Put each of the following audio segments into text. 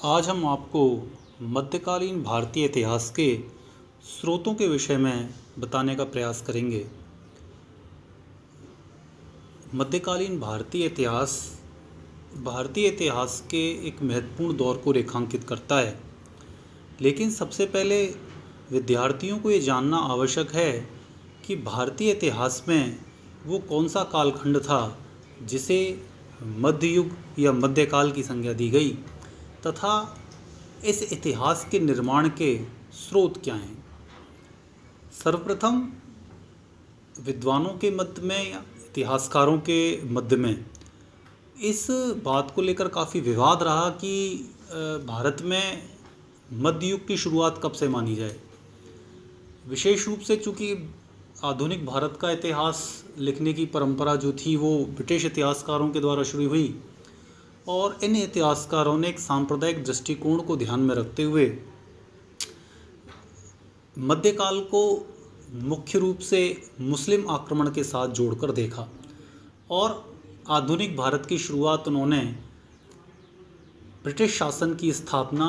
आज हम आपको मध्यकालीन भारतीय इतिहास के स्रोतों के विषय में बताने का प्रयास करेंगे। मध्यकालीन भारतीय इतिहास के एक महत्वपूर्ण दौर को रेखांकित करता है, लेकिन सबसे पहले विद्यार्थियों को ये जानना आवश्यक है कि भारतीय इतिहास में वो कौन सा कालखंड था जिसे मध्य युग या मध्यकाल की संज्ञा दी गई, तथा इस इतिहास के निर्माण के स्रोत क्या हैं। सर्वप्रथम विद्वानों के मध्य में या इतिहासकारों के मध्य में इस बात को लेकर काफ़ी विवाद रहा कि भारत में मध्य युग की शुरुआत कब से मानी जाए। विशेष रूप से चूँकि आधुनिक भारत का इतिहास लिखने की परंपरा जो थी वो ब्रिटिश इतिहासकारों के द्वारा शुरू हुई, और इन इतिहासकारों ने एक सांप्रदायिक दृष्टिकोण को ध्यान में रखते हुए मध्यकाल को मुख्य रूप से मुस्लिम आक्रमण के साथ जोड़कर देखा, और आधुनिक भारत की शुरुआत उन्होंने ब्रिटिश शासन की स्थापना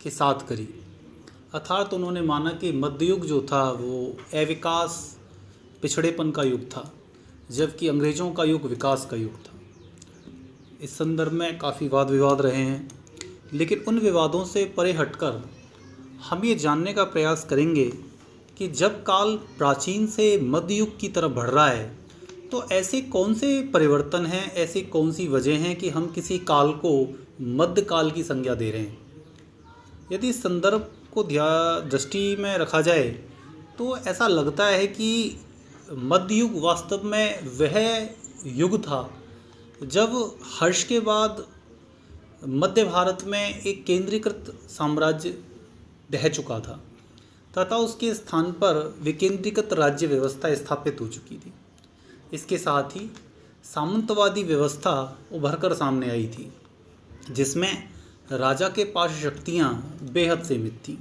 के साथ करी। अर्थात उन्होंने माना कि मध्ययुग जो था वो अविकास पिछड़ेपन का युग था, जबकि अंग्रेज़ों का युग विकास का युग था। इस संदर्भ में काफ़ी वाद विवाद रहे हैं, लेकिन उन विवादों से परे हटकर हम ये जानने का प्रयास करेंगे कि जब काल प्राचीन से मध्य युग की तरफ बढ़ रहा है तो ऐसे कौन से परिवर्तन हैं, ऐसी कौन सी वजह हैं कि हम किसी काल को मध्यकाल की संज्ञा दे रहे हैं। यदि इस संदर्भ को दृष्टि में रखा जाए तो ऐसा लगता है कि मध्य युग वास्तव में वह युग था जब हर्ष के बाद मध्य भारत में एक केंद्रीकृत साम्राज्य ढह चुका था तथा उसके स्थान पर विकेंद्रीकृत राज्य व्यवस्था स्थापित हो चुकी थी। इसके साथ ही सामंतवादी व्यवस्था उभरकर सामने आई थी, जिसमें राजा के पास शक्तियाँ बेहद सीमित थीं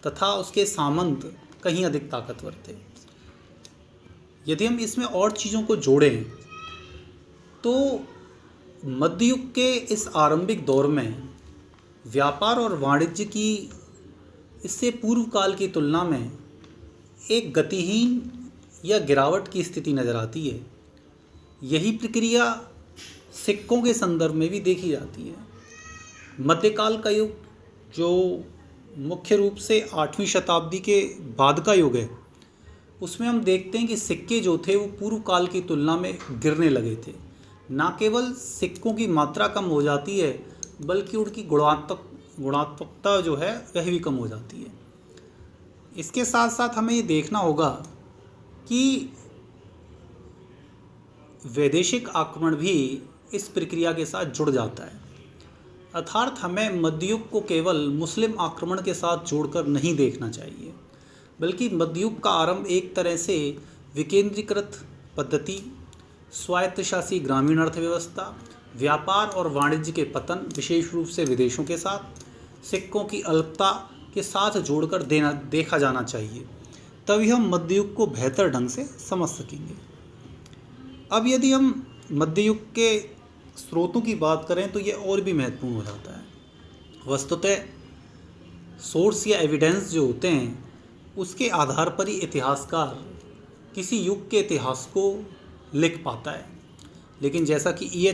तथा उसके सामंत कहीं अधिक ताकतवर थे। यदि हम इसमें और चीज़ों को जोड़ें तो मध्ययुग के इस आरंभिक दौर में व्यापार और वाणिज्य की इससे पूर्व काल की तुलना में एक गतिहीन या गिरावट की स्थिति नज़र आती है। यही प्रक्रिया सिक्कों के संदर्भ में भी देखी जाती है। मध्यकाल का युग जो मुख्य रूप से 8वीं शताब्दी के बाद का युग है, उसमें हम देखते हैं कि सिक्के जो थे वो पूर्व काल की तुलना में गिरने लगे थे। न केवल सिक्कों की मात्रा कम हो जाती है, बल्कि उनकी गुणात्मकता जो है वह भी कम हो जाती है। इसके साथ साथ हमें ये देखना होगा कि वैदेशिक आक्रमण भी इस प्रक्रिया के साथ जुड़ जाता है। अर्थात हमें मध्ययुग को केवल मुस्लिम आक्रमण के साथ जोड़कर नहीं देखना चाहिए, बल्कि मध्ययुग का आरंभ एक तरह से विकेंद्रीकृत पद्धति, स्वायत्तशासी ग्रामीण अर्थव्यवस्था, व्यापार और वाणिज्य के पतन, विशेष रूप से विदेशों के साथ, सिक्कों की अल्पता के साथ जोड़कर देखा जाना चाहिए। तभी हम मध्ययुग को बेहतर ढंग से समझ सकेंगे। अब यदि हम मध्ययुग के स्रोतों की बात करें तो ये और भी महत्वपूर्ण हो जाता है। वस्तुतः सोर्स या एविडेंस जो होते हैं उसके आधार पर ही इतिहासकार किसी युग के इतिहास को लिख पाता है। लेकिन जैसा कि